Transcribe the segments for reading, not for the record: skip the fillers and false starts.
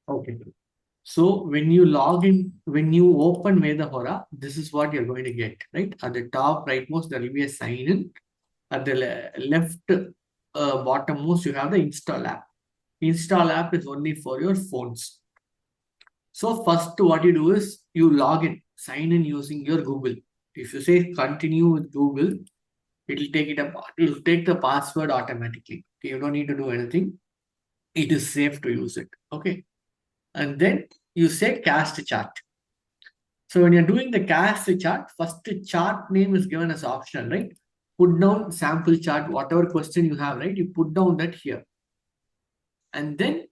Okay. So when you log in, when you open VedaHora, this is what you're going to get, right? At the top rightmost, there will be a sign in. At the left bottommost, you have the install app. Install app is only for your phones. So first what you do is you log in, sign in using your Google. If you say continue with Google, it will take it will take the password automatically. Okay, you don't need to do anything. It is safe to use it. Okay. And then you say cast chart. So when you're doing the cast chart, first chart name is given as optional, right? Put down sample chart, whatever question you have, right? You put down that here. And then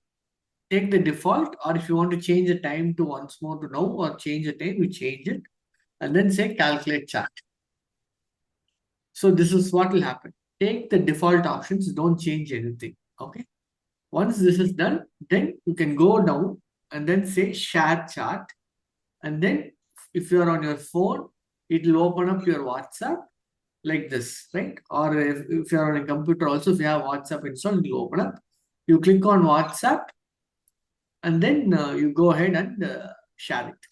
take the default, or if you want to change the time to once more to now, or change the time, you change it. And then say calculate chart. So this is what will happen. Take the default options, don't change anything. Okay. Once this is done, then you can go down and then say share chart. And then if you're on your phone, it will open up your WhatsApp like this, right? Or if you're on a computer also, if you have WhatsApp installed, it will open up. You click on WhatsApp and then you go ahead and share it.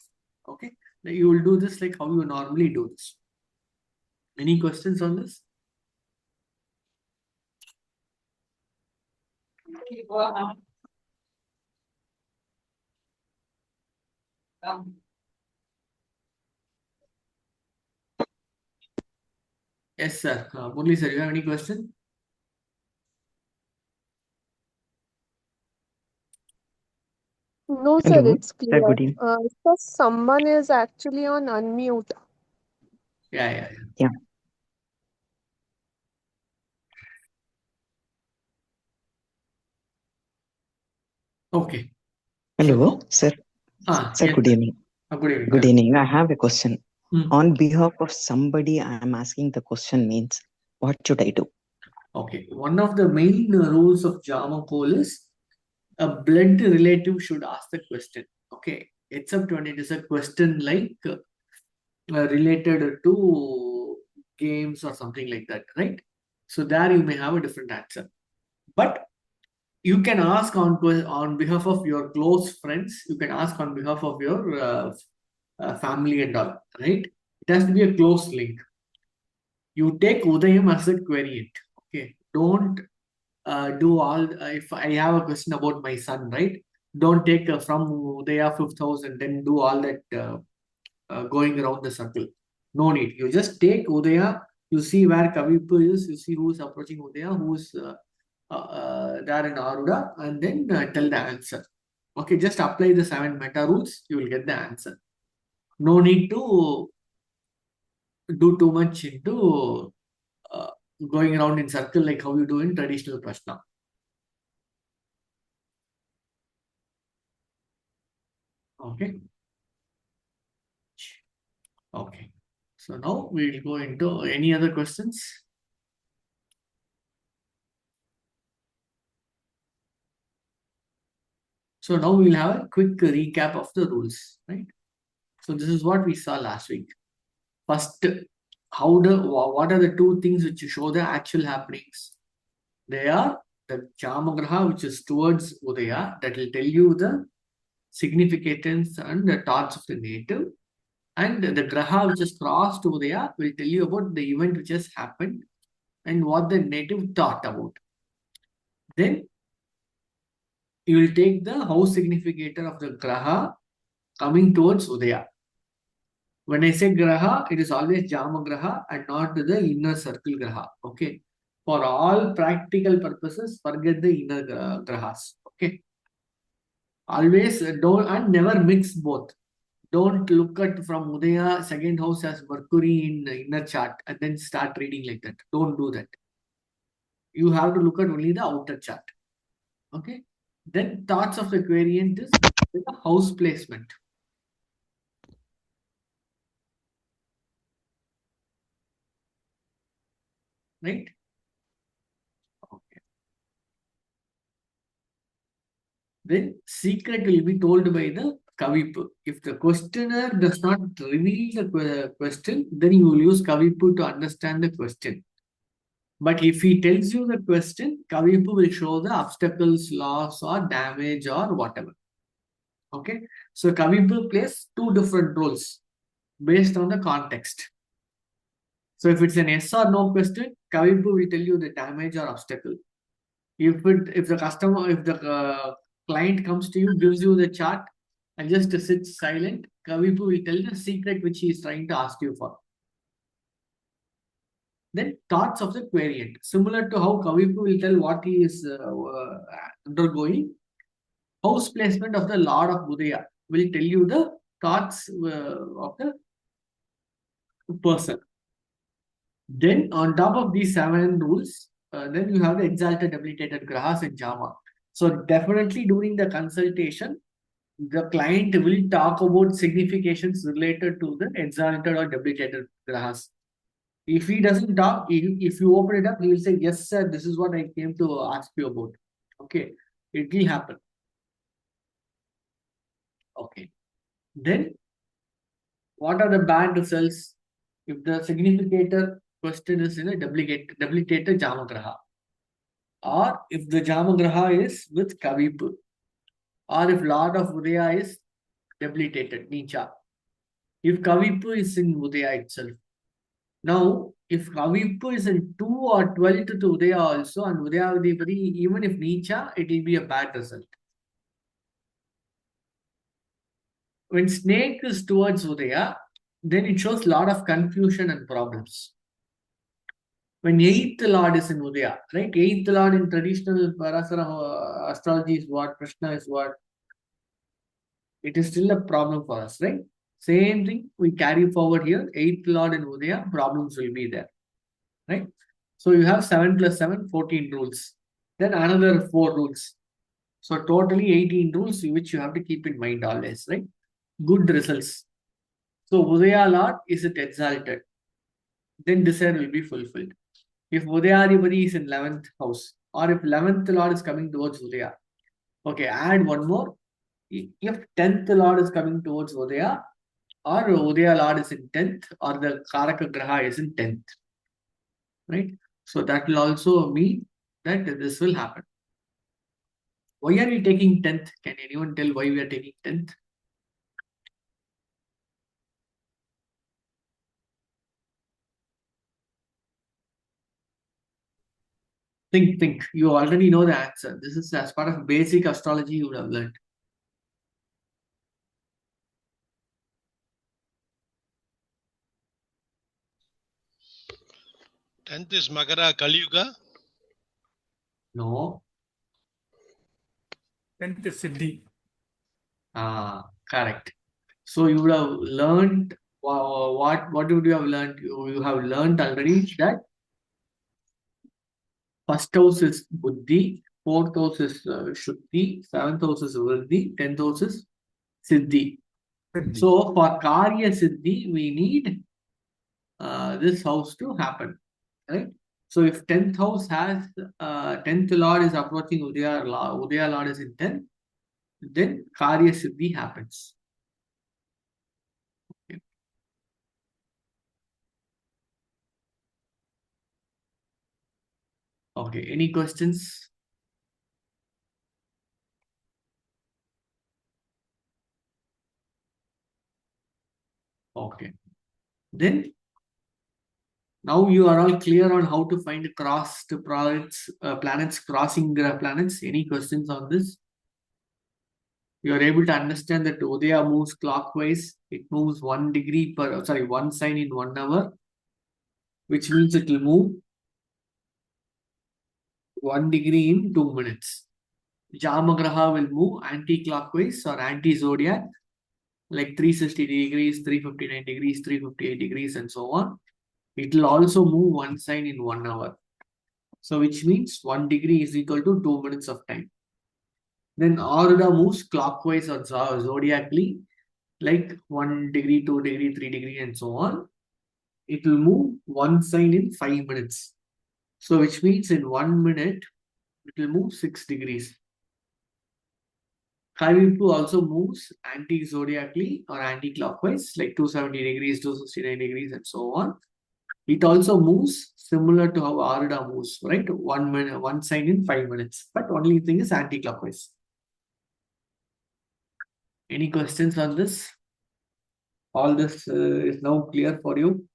Okay. Now you will do this like how you normally do this. Any questions on this? Yes, sir. Murli sir, you have any question? No, sir, Hello, it's sir, clear. good evening. So someone is actually on unmute. Yeah. Yeah. Okay. Hello, sir. Sir, Yes, good sir. evening. Good evening. Good evening. I have a question. Hmm. On behalf of somebody, I am asking the question means, what should I do? Okay. One of the main rules of Jamakkol is a blood relative should ask the question. Okay. Except when it is a question like related to games or something like that, right? So there you may have a different answer. But you can ask on behalf of your close friends. You can ask on behalf of your family and all, right? It has to be a close link. You take Udhayam as a queryant. Okay. Don't do all. If I have a question about my son, right? Don't take from Udaya 5th and then do all that going around the circle. No need. You just take Udaya. You see where Kavipu is. You see who's approaching Udaya, who's there in Aarudham, and then tell the answer. Okay, just apply the 7 meta rules. You will get the answer. No need to do too much into going around in circle like how you do in traditional Prashna. Okay. Okay. So now we will go into any other questions. So now we'll have a quick recap of the rules, right? So this is what we saw last week. First, what are the two things which show the actual happenings? They are the Jamak Grahas, which is towards Udaya, that will tell you the significance and the thoughts of the native. And the Graha, which is crossed Udaya, will tell you about the event which has happened and what the native thought about. Then you will take the house significator of the Graha coming towards Udaya. When I say Graha, it is always Jama Graha and not the inner circle Graha. Okay. For all practical purposes, forget the inner Grahas. Okay. Always don't and never mix both. Don't look at from Udaya second house as Mercury in the inner chart and then start reading like that. Don't do that. You have to look at only the outer chart. Okay. Then thoughts of the queriant is the house placement. Right? Okay. Then secret will be told by the Kavipu. If the questioner does not reveal the question, then you will use Kavipu to understand the question. But if he tells you the question, Kavipu will show the obstacles, loss, or damage, or whatever. Okay, so Kavipu plays two different roles based on the context. So if it's an yes or no question, Kavipu will tell you the damage or obstacle. If the client comes to you, gives you the chart, and just sits silent, Kavipu will tell the secret which he is trying to ask you for. Then thoughts of the querient, similar to how Kavipu will tell what he is undergoing. House placement of the Lord of Udaya will tell you the thoughts of the person. Then on top of these 7 rules, then you have the exalted, debilitated grahas and Jama. So definitely during the consultation, the client will talk about significations related to the exalted or debilitated grahas. If he doesn't talk, if you open it up, he will say, yes, sir, this is what I came to ask you about. Okay, it will happen. Okay. Then, what are the bad results if the significator question is in a debilitated Jamak Graha? Or if the Jamak Graha is with Kavipu? Or if Lord of Udaya is debilitated, Nicha? If Kavipu is in Udaya itself. Now, if Kavipu is in 2 or 12 to Udaya also, and Udaya Udipati, even if Nicha, it will be a bad result. When snake is towards Udaya, then it shows a lot of confusion and problems. When 8th Lord is in Udaya, right? 8th Lord in traditional Parasara astrology is what? Prashna is what? It is still a problem for us, right? Same thing we carry forward here. 8th Lord in Udaya, problems will be there, right? So you have 7 plus 7, 14 rules. Then another 4 rules. So totally 18 rules which you have to keep in mind always, right? Good results. So Udaya Lord is it exalted? Then desire will be fulfilled. If Udayadipati is in 11th house, or if 11th Lord is coming towards Udaya. Okay, add one more. If 10th Lord is coming towards Udaya, or Udaya Lord is in 10th, or the Karaka Graha is in 10th. Right? So that will also mean that this will happen. Why are we taking 10th? Can anyone tell why we are taking 10th? Think. You already know the answer. This is as part of basic astrology you would have learned. 10th is Makara Kaliyuga. No. 10th is Siddhi. Correct. So you would have learned what would you have learned? You have learned already that first house is Buddhi, 4th house is Shuddhi, 7th house is Vriddhi, 10th house is Siddhi. So for Karya Siddhi, we need this house to happen, right? So if 10th house has 10th Lord is approaching Udaya Lord is in 10th, then Karya Siddhi happens. Okay. Okay, any questions? Okay. Then now you are all clear on how to find crossed planets crossing planets. Any questions on this? You are able to understand that Udaya moves clockwise. It moves 1 degree one sign in 1 hour, which means it will move 1 degree in 2 minutes. Jamagraha will move anti-clockwise or anti-zodiac, like 360 degrees, 359 degrees, 358 degrees, and so on. It will also move 1 sign in 1 hour. So which means 1 degree is equal to 2 minutes of time. Then Aarudham moves clockwise or zodiacally, like 1 degree, 2 degree, 3 degree, and so on. It will move 1 sign in 5 minutes. So which means in 1 minute, it will move 6 degrees. Kavipu also moves anti-zodiacally or anti-clockwise, like 270 degrees, 269 degrees, and so on. It also moves similar to how Aarudham moves, right? 1 minute, 1 sign in 5 minutes. But only thing is anti-clockwise. Any questions on this? All this is now clear for you?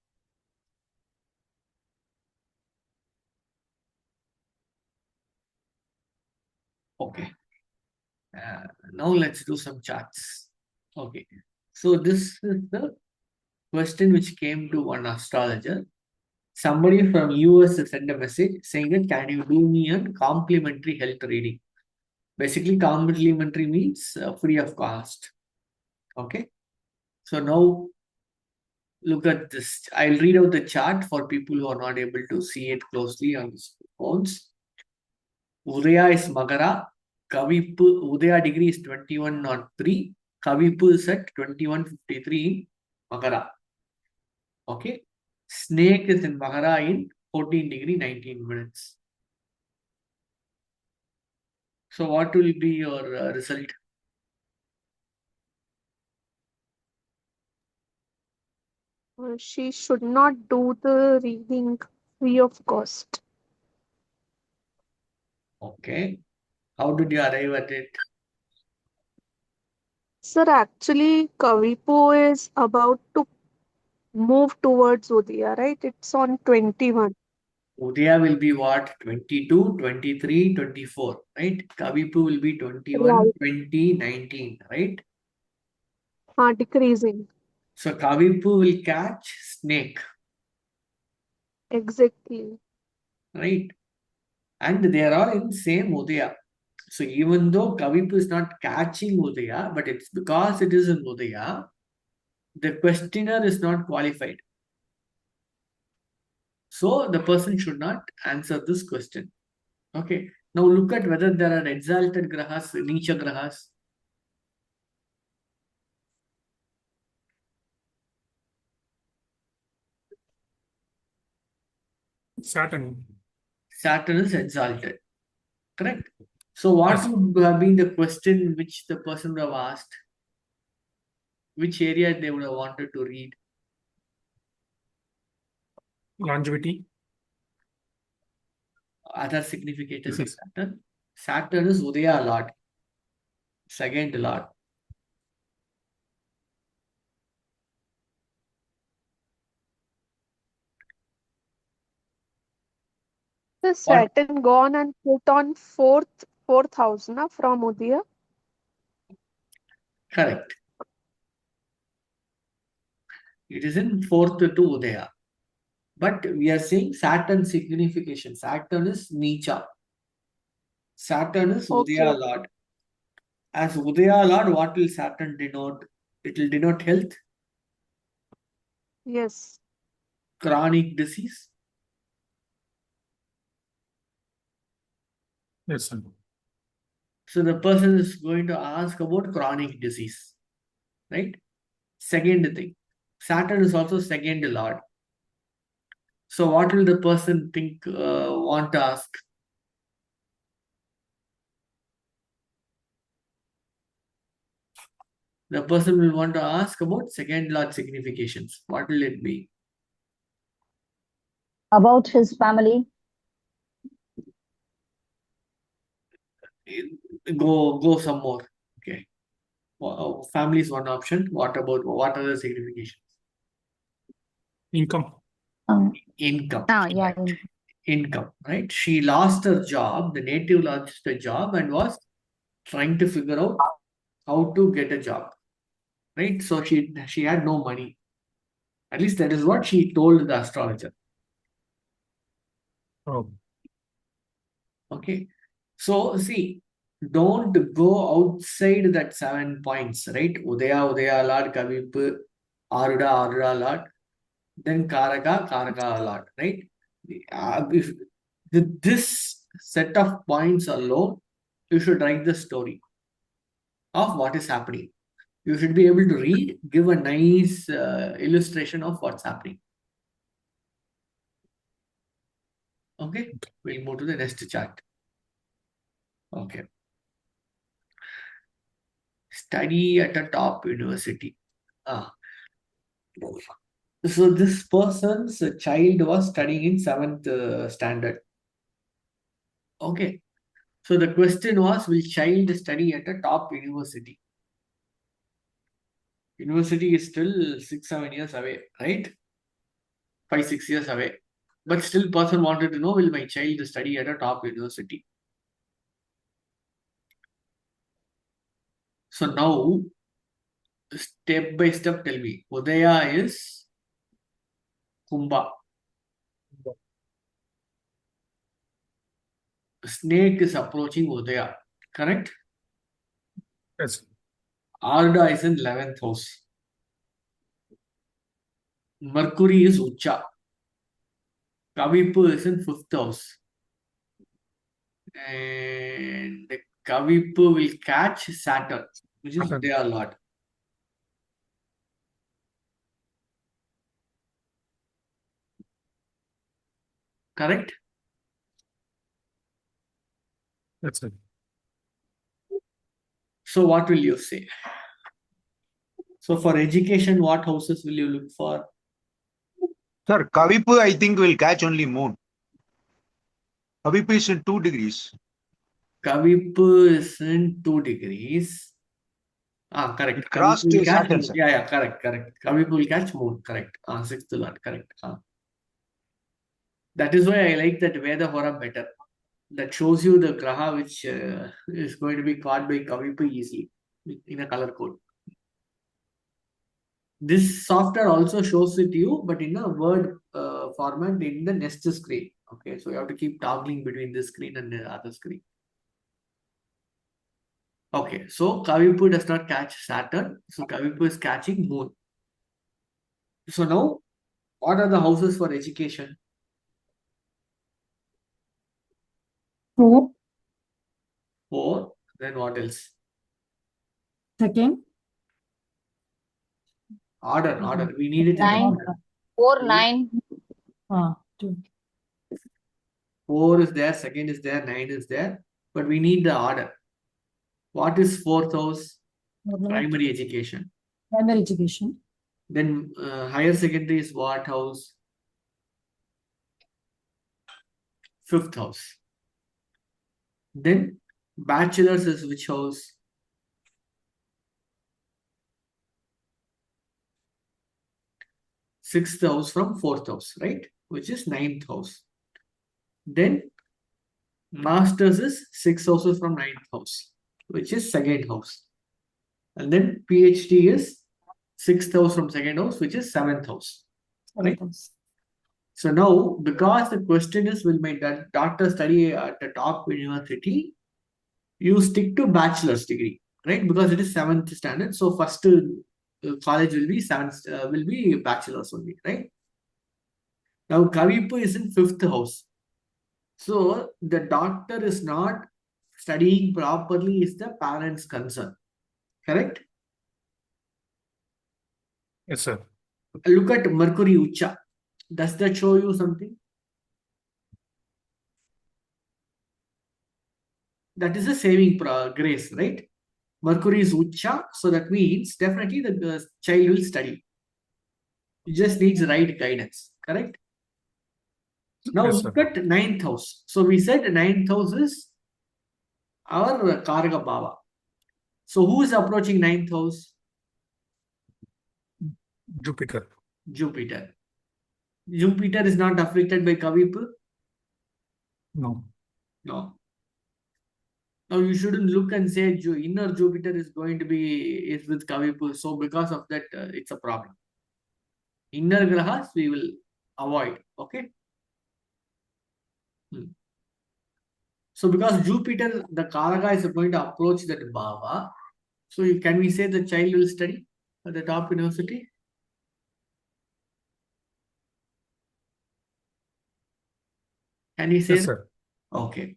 Okay. Now let's do some charts. Okay. So this is the question which came to one astrologer. Somebody from US sent a message saying that can you do me a complimentary health reading? Basically, complimentary means free of cost. Okay. So now look at this. I'll read out the chart for people who are not able to see it closely on the phones. Udaya is Magara. Kavipu, Udaya degree is 2103. Kavipu is at 2153 in Magara. Okay. Snake is in Magara in 14 degree 19 minutes. So what will be your result? She should not do the reading free of cost. Okay. How did you arrive at it? Sir, actually, Kavipo is about to move towards Udaya, right? It's on 21. Udaya will be what? 22, 23, 24, right? Kavipu will be 21, Right. 20, 19, right? Decreasing. So Kavipu will catch snake, Exactly. right? And they are all in same Udaya. So even though Kavipu is not catching Udaya, but it's because it is in Udaya, the questioner is not qualified. So the person should not answer this question. Okay. Now look at whether there are exalted grahas, Nicha grahas. Saturn. Saturn is exalted. Correct. So what Yes. would have been the question which the person would have asked? Which area they would have wanted to read? Longevity. Other significators of Saturn. Saturn is Udaya Lord, second Lord. The Saturn gone and put on fourth house na, from Udaya. Correct. It is in fourth to Udaya. But we are saying Saturn signification. Saturn is Nicha. Saturn is Udaya Okay. Lord. As Udaya Lord, what will Saturn denote? It will denote health, Yes. chronic disease. Yes, sir. So the person is going to ask about chronic disease, right? Second thing, Saturn is also second lord. So what will the person think, want to ask? The person will want to ask about second lord significations. What will it be? About his family. Go some more. Okay. Family is one option. What are the significations? Income. Income. Yeah. Right. Income, right? She lost her job. The native lost the job and was trying to figure out how to get a job, right? So she had no money. At least that is what she told the astrologer. Oh. Okay. So see, don't go outside that 7 points, right? Udaya Lord, Kavipu, Aruda Lord, then Karaka Lord, right? If this set of points alone, you should write the story of what is happening. You should be able to read, give a nice illustration of what's happening. Okay, we'll move to the next chart. Okay. Study at a top university. So this person's child was studying in 7th standard. Okay. So the question was, will child study at a top university? University is still 6-7 years away, right? 5-6 years away. But still person wanted to know, will my child study at a top university? So now, step by step, tell me. Udaya is Kumbha. Snake is approaching Udaya. Correct? Yes. Arda is in 11th house. Mercury is Ucha. Kavipu is in 5th house. And Kavipu will catch Saturn, which is Saturn. Udaya Lord. Correct? That's it. So what will you say? So for education, what houses will you look for? Sir, Kavipu, I think, will catch only moon. Kavipu is in 2 degrees. Kavipu is in 2 degrees. Correct. It crossed Kavipu will catch Saturn, moon. sir. Yeah, correct. Kavipu will catch moon. Correct. 6th Lord. Correct. That is why I like that VedaHora better. That shows you the Graha which is going to be caught by Kavipu easily in a color code. This software also shows it to you, but in a word format in the next screen. Okay, so you have to keep toggling between this screen and the other screen. Okay, so Kavipu does not catch Saturn, so Kavipu is catching Moon. So now, what are the houses for education? 4, 4, then what else? second, Order. We need it in 9, order. 4, 9. 2, 4 is there, second is there, 9 is there, but we need the order. What is 4th house? Primary education. primary education, Then higher secondary is what house? 5th house. Then bachelor's is which house? 6th house from 4th house, right? Which is 9th house. Then masters is 6 houses from 9th house, which is 2nd house. And then PhD is 6th house from 2nd house, which is 7th house. Right? So now, because the question is, will my daughter study at the top university? You stick to bachelor's degree, right? Because it is 7th standard. So first college will be 7th, will be bachelor's only, right? Now Kavipu is in 5th house. So the doctor is not studying properly is the parent's concern. Correct? Yes, sir. Look at Mercury Ucha. Does that show you something? That is a saving grace, right? Mercury is Ucha, so that means definitely the child will study. It just needs right guidance, correct? Now Yes, look sir. at 9th house. So we said 9th house is our Karaka Bhava. So who is approaching 9th house? Jupiter. Jupiter. Jupiter is not afflicted by Kavipu? No. No. Now you shouldn't look and say inner Jupiter is going to be with Kavipu. So because of that, it's a problem. Inner Grahas we will avoid. Okay. So because Jupiter, the Karaka is going to approach that Bhava. So can we say the child will study at the top university? Can we say Yes, that? sir. Okay.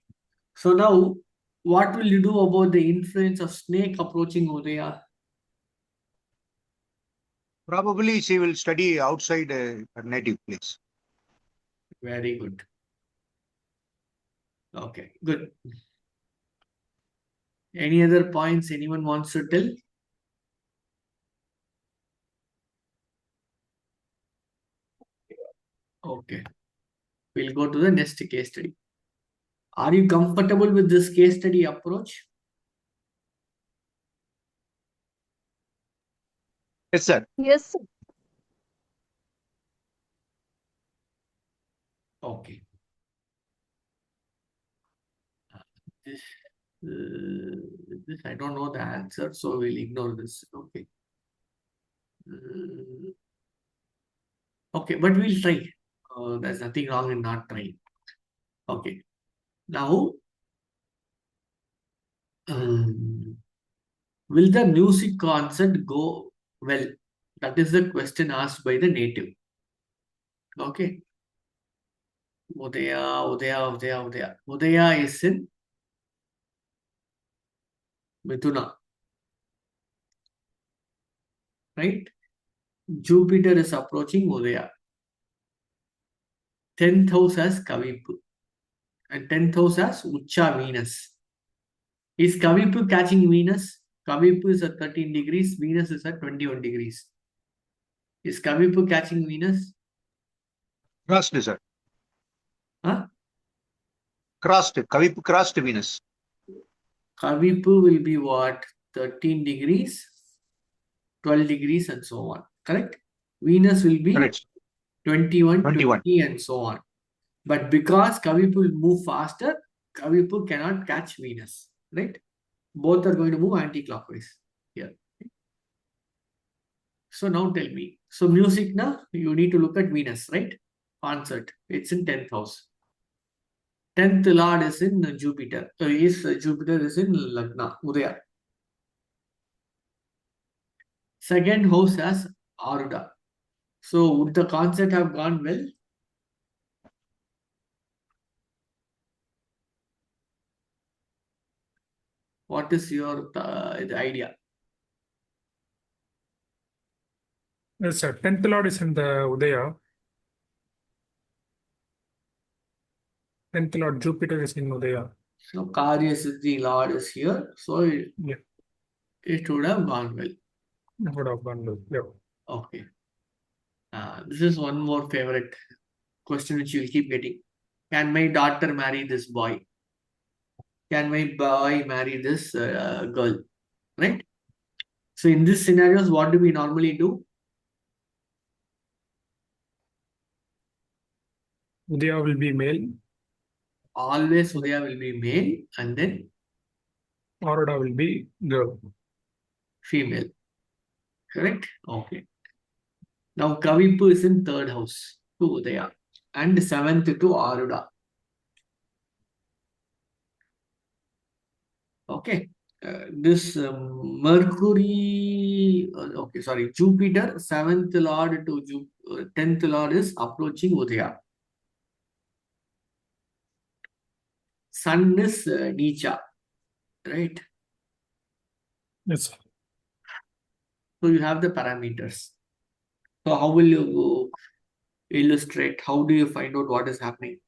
So now, what will you do about the influence of snake approaching Udaya? Probably she will study outside her native place. Very good. Okay, good. Any other points anyone wants to tell? Okay. We'll go to the next case study. Are you comfortable with this case study approach? Yes, sir. Yes, sir. Okay. This, this I don't know the answer, so we'll ignore this. Okay. Okay, but we'll try. There's nothing wrong in not trying. Okay. Now, will the music concert go well? That is the question asked by the native. Okay. Udaya, Udaya, Udaya, Udaya. Udaya is in Mithuna. Right? Jupiter is approaching Udaya. 10th house has Kavipu. And 10th house has Ucha Venus. Is Kavipu catching Venus? Kavipu is at 13 degrees. Venus is at 21 degrees. Is Kavipu catching Venus? Crossed, sir. Huh? Crossed. Kavipu crossed Venus. Kavipu will be what? 13 degrees, 12 degrees, and so on. Correct? Venus will be Correct. 21, 21. 20, and so on. But because Kavipu will move faster, Kavipu cannot catch Venus. Right? Both are going to move anti-clockwise here. So now tell me. So music now, you need to look at Venus, right? Concert. It's in 10th house. 10th Lord is in Jupiter. Jupiter is in Lagna, Udaya. Second house has Aarudham. So would the concert have gone well? What is your the idea? Yes, sir. 10th Lord is in the Udaya. 10th Lord Jupiter is in Udaya. So Karya Siddhi Lord is here. So Yeah, it would have gone well. it would have gone well. Yeah. Okay. This is one more favorite question which you will keep getting. Can my daughter marry this boy? Can my boy marry this girl? Right? So in these scenarios, what do we normally do? Udaya will be male. Always Udaya will be male and then Aurora will be girl. female. Correct? Okay. Now Kavipu is in third house to Udaya and seventh to Aruda. Okay. This Mercury, okay, sorry, Jupiter, 7th Lord to 10th Lord is approaching Udaya. Sun is Nicha, right? Yes, sir. So you have the parameters. So how will you illustrate? How do you find out what is happening?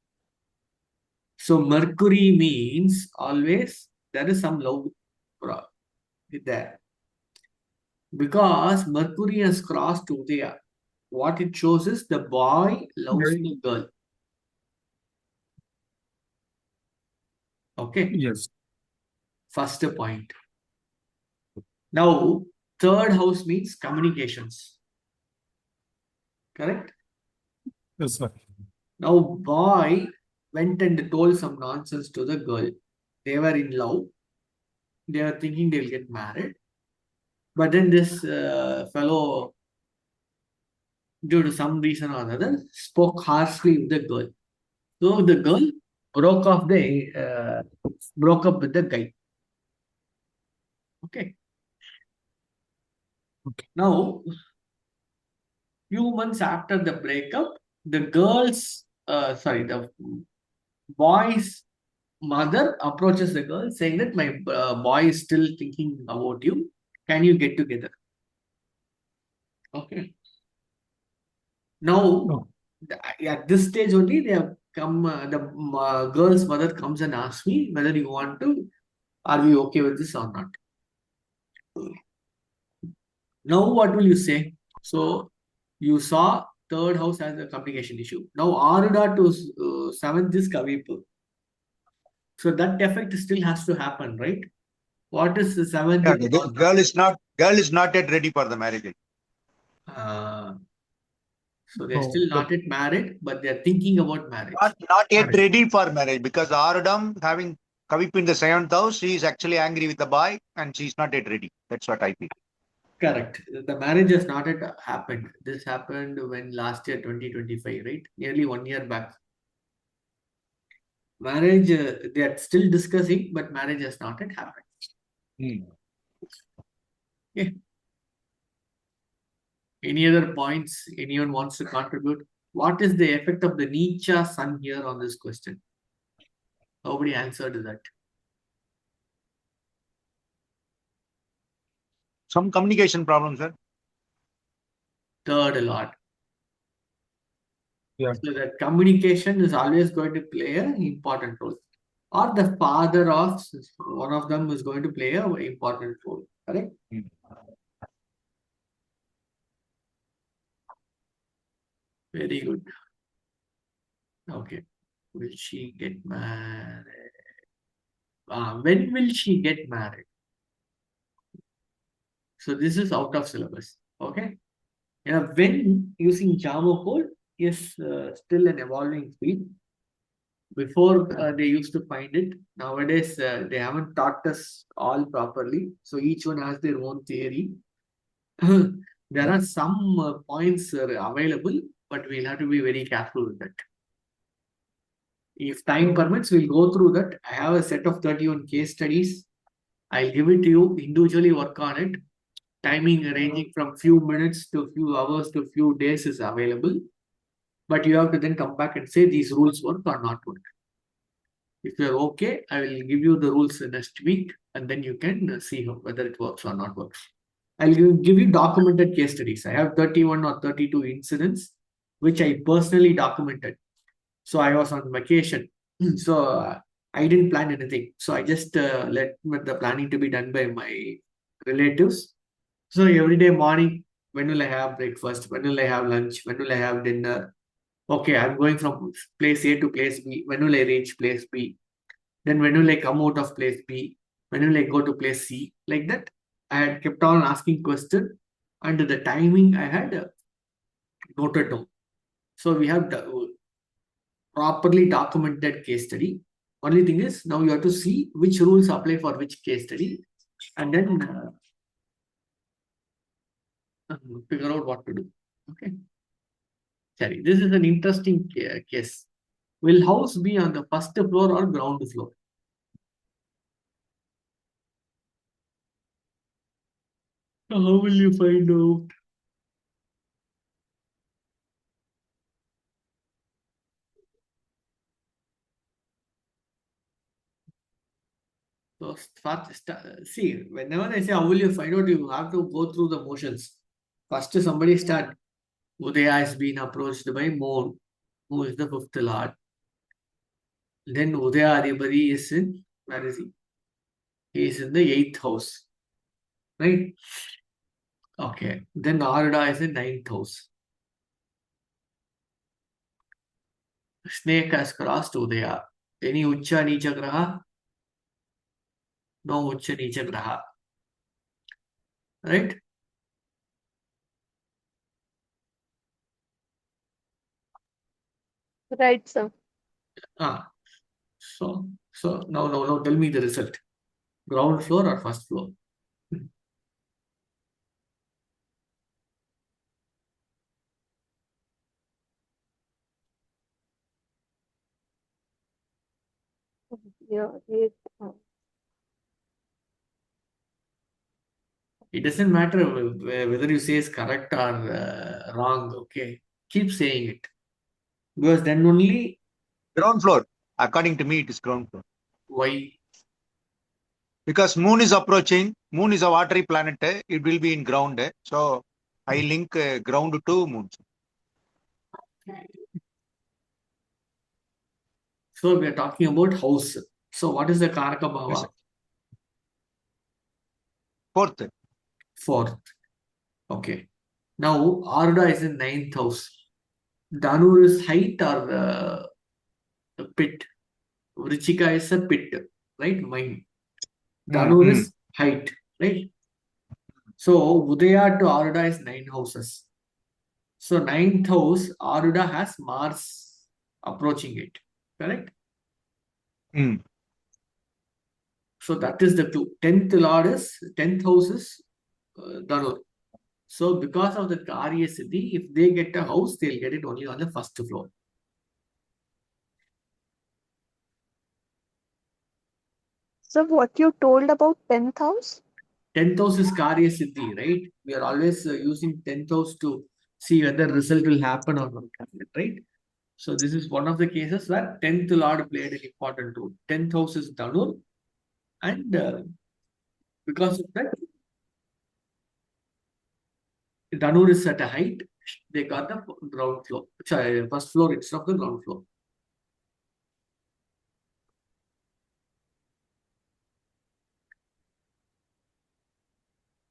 So Mercury means always there is some love there. Because Mercury has crossed Udaya, what it shows is the boy loves Right. the girl. Okay, Yes. first point. Now, third house means communications. Correct? Yes, sir. Now, boy went and told some nonsense to the girl. They were in love. They were thinking they'll get married. But then this fellow, due to some reason or other, spoke harshly with the girl. So the girl broke up with the guy. Okay. Okay. Now, few months after the breakup, the boy's mother approaches the girl saying that my boy is still thinking about you. Can you get together? Okay. Now, No. at this stage only, they have come. The girl's mother comes and asks me whether you want to. Are we okay with this or not? Now, what will you say? So, you saw third house as a communication issue. Now, Aruda to seventh is Kavipu. So that effect still has to happen, right? What is the seventh? Yeah, the girl is not yet ready for the marriage. Uh, so they're Oh, still the not yet married, but they're thinking about marriage. Not yet correct. ready for marriage because Aarudham having Kavipu in the 7th house, she is actually angry with the boy and she's not yet ready. That's what I feel. Correct. The marriage has not yet happened. This happened when last year, 2025, right? Nearly 1 year back. Marriage, they are still discussing, but marriage has not yet happened. Okay. Any other points anyone wants to contribute? What is the effect of the Nicha sun here on this question? Nobody answered that. Some communication problems, sir. Third a lot. Yeah. So that communication is always going to play an important role. Or the father of one of them is going to play an important role. Correct? Very good. Okay. Will she get married? When will she get married? So this is out of syllabus. Okay. When using Jamakkol is still an evolving field. Before they used to find it. Nowadays they haven't taught us all properly. So each one has their own theory. There are some points available, but we'll have to be very careful with that. If time permits, we'll go through that. I have a set of 31 case studies. I'll give it to you. Individually work on it. Timing ranging from few minutes to few hours to few days is available. But you have to then come back and say these rules work or not work. If you're okay, I will give you the rules next week and then you can see whether it works or not works. I'll give you documented case studies. I have 31 or 32 incidents which I personally documented. So I was on vacation. So I didn't plan anything. So I just let the planning to be done by my relatives. So every day morning, when will I have breakfast? When will I have lunch? When will I have dinner? Okay, I'm going from place A to place B. When will I reach place B? Then when will I come out of place B? When will I go to place C? Like that, I had kept on asking questions and the timing I had noted down. So we have properly documented case study. Only thing is now you have to see which rules apply for which case study and then figure out what to do. Okay. Sorry, this is an interesting case. Will house be on the first floor or ground floor? How will you find out? So see, whenever I say how will you find out, you have to go through the motions. First, somebody start. Udaya has been approached by Moon, who is the fifth lord. Then Udaya Adhipati is in, where is he? He is in the 8th house. Right? Okay. Then Aarudham is in 9th house. Snake has crossed Udaya. Any Ucha Nicha Graha? No Ucha Nicha Graha. Right? Right, sir. So now tell me the result. Ground floor or first floor? Yeah, It doesn't matter whether you say is correct or wrong. Okay, keep saying it because then only Ground floor. According to me, it is ground floor. why. Because moon is approaching, moon is a watery planet, it will be in ground. So I link ground to moon. So we are talking about house. So what is the Karaka Bhava? Yes, fourth. Fourth. Okay. Now Aarudham is in 9th house. Dhanur is height or pit. Vrichika is a pit, right? Mine. Dhanur is height, right? So Udaya to Aarudham is 9 houses. So 9th house, Aruda has Mars approaching it. Correct? Hmm. So that is the clue. 10th house is Dhanur. So because of the Karya Siddhi, if they get a house, they'll get it only on the first floor. So what you told about 10th house? 10th house is Karya Siddhi, right? We are always using 10th house to see whether result will happen or not, right? So this is one of the cases where 10th Lord played an important role. 10th house is Dhanur, and because of that, Dhanur is at a height. They got the ground floor, sorry, first floor instead of the ground floor.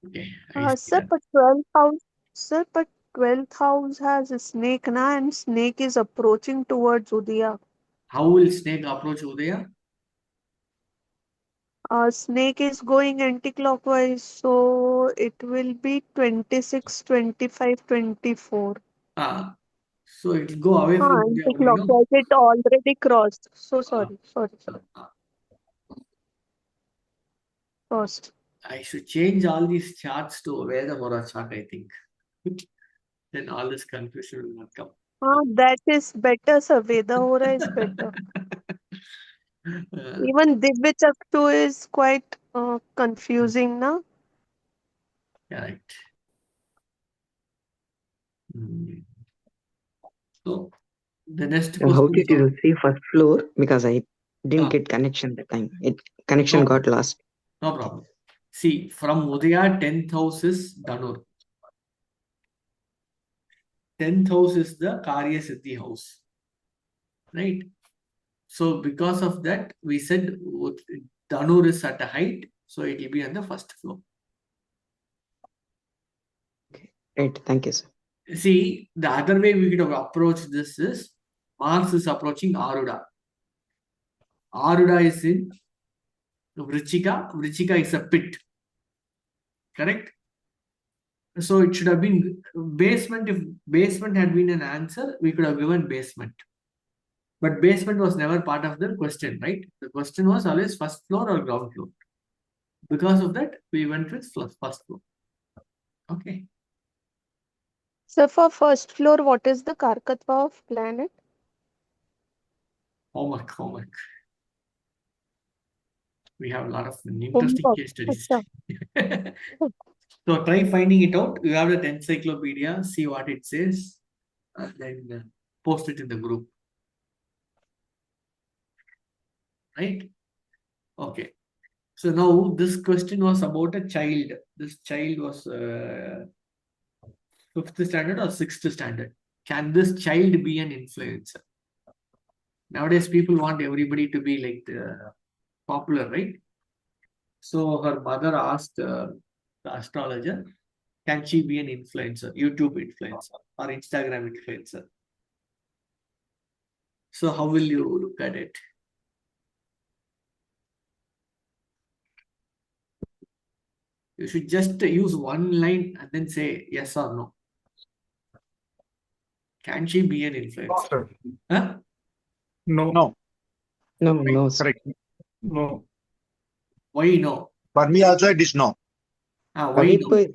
Okay, I see Sir, that. but 12th house, sir, but 12th house has a snake, na, and snake is approaching towards Udaya. How will snake approach Udaya? Snake is going anti-clockwise, so it will be 26, 25, 24. So it will go away from Udaya only, no? Anti-clockwise, it already crossed. So sorry. Crossed. I should change all these charts to VedaHora chart, I think. Then all this confusion will not come. That is better, sir. VedaHora is better. Even Divya Chaktu is quite confusing, na? Correct. So the next How question did is you see first floor? Because I didn't Ah. get connection that time. Connection No. got lost. no problem. See, from Udaya, 10th house is Dhanur. 10th house is the Karya Siddhi house. Right? So because of that, we said Dhanur is at a height, so it will be on the first floor. Right. Thank you, sir. See, the other way we could have approached this is Mars is approaching Aruda. Aruda is in Vrichika. Vrichika is a pit. Correct? So it should have been basement. If basement had been an answer, we could have given basement. But basement was never part of the question, right? The question was always first floor or ground floor. Because of that, we went with first floor. Okay. So for first floor, what is the Karkatva of planet? Homework. We have a lot of interesting Homework. case studies. Acha. So try finding it out. You have the encyclopedia, see what it says, and then post it in the group. Right? Okay. So now this question was about a child. This child was 5th standard or 6th standard. Can this child be an influencer? Nowadays, people want everybody to be like popular, right? So her mother asked the astrologer, can she be an influencer, YouTube influencer or Instagram influencer? So how will you look at it? You should just use one line and then say yes or no. Can she be an influencer? Sir. Huh? No. No. No, sir. Correct. No. Why no? For me also it is no. Why no?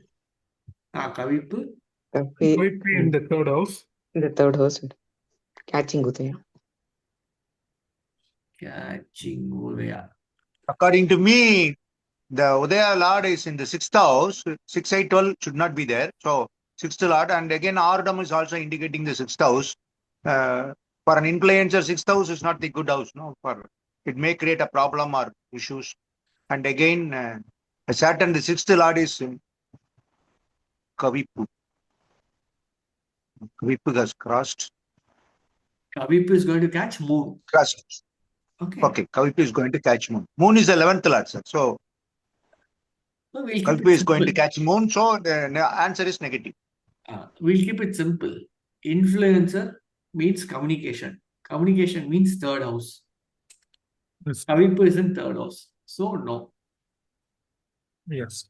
Kavippu, Kavippu? Might be in the third house. in the third house. Catching Udaya. Catching Udaya. According to me, the Udaya Lord is in the 6th house. 6, 8, 12 should not be there. So 6th Lord, and again Aarudham is also indicating the 6th house. For an influencer, 6th house is not the good house. No, for it may create a problem or issues. And again, Saturn, the 6th Lord is in Kavippu. Kavippu has crossed. Kavippu is going to catch moon. Crossed. Okay. Okay, Kavippu is going to catch moon. Moon is the 11th Lord, sir. So So we'll keep Kavippu it is going to simple. catch moon. So the answer is negative. We'll keep it simple. Influencer means communication. Communication means third house. Yes. Kavippu is in third house. So no. Yes.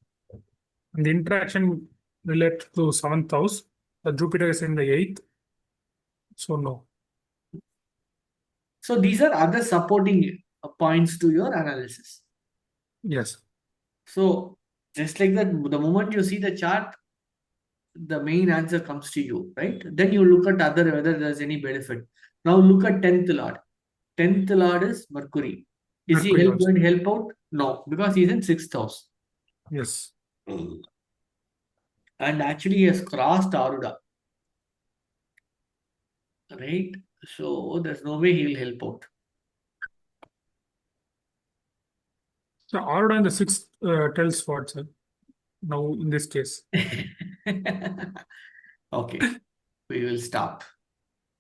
And the interaction related to 7th house. The Jupiter is in the 8th. So no. So these are other supporting points to your analysis. Yes. So just like that, the moment you see the chart, the main answer comes to you, right? Then you look at other whether there's any benefit. Now look at 10th Lord. 10th Lord is Mercury. Is he Mercury also. going to help out? No, because he's in 6th house. Yes. And actually he has crossed Aarudham. Right? So there's no way he will help out. So Aarudham in the 6th tells what, sir? Now in this case. Okay, we will stop.